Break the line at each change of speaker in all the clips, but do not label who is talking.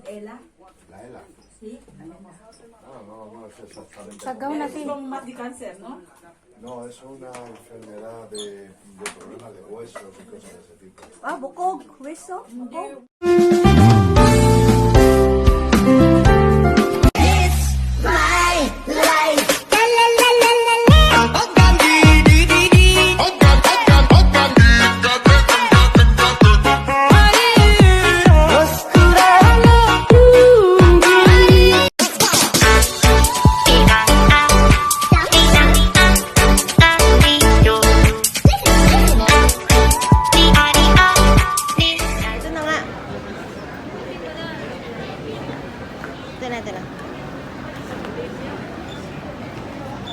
Ela?
La ELA.
Sí.
No es exactamente.
Sagaw natin.
Con más de cáncer, ¿no?
No, es una enfermedad de problemas de huesos y cosas de ese tipo.
Ah, bukog. Weso. Bukog. Ito na.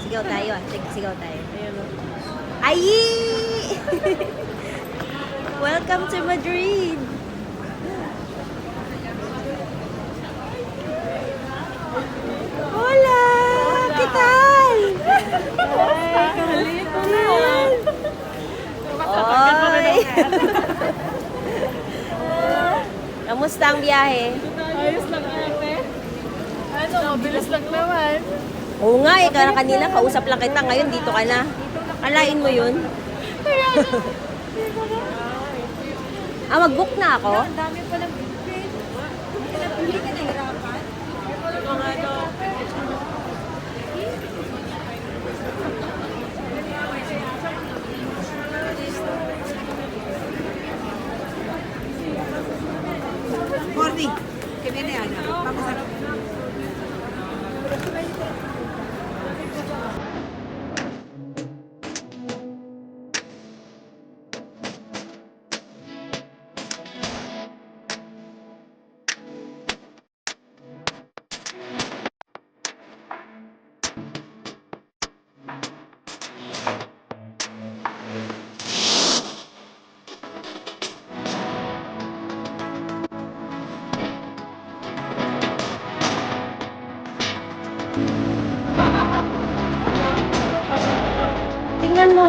Sigaw tayo ah. Sigaw tayo. Ay! Welcome to Madrid! Hola! ¿Qué tal? Ay, Carlito na! Oy! Kamusta ang biyahe?
Ayos lang ate. Ano, mabilis lang naman.
Oo nga eh, kanina kausap lang kita, ngayon dito ka na. Kalain mo yun? Mag-book na ako?
Ang dami pa ng bibig. Hindi ka nahirapan? Ito nga ito.
Morning. Que viene Ana. Vamos a...
Tingnan mo.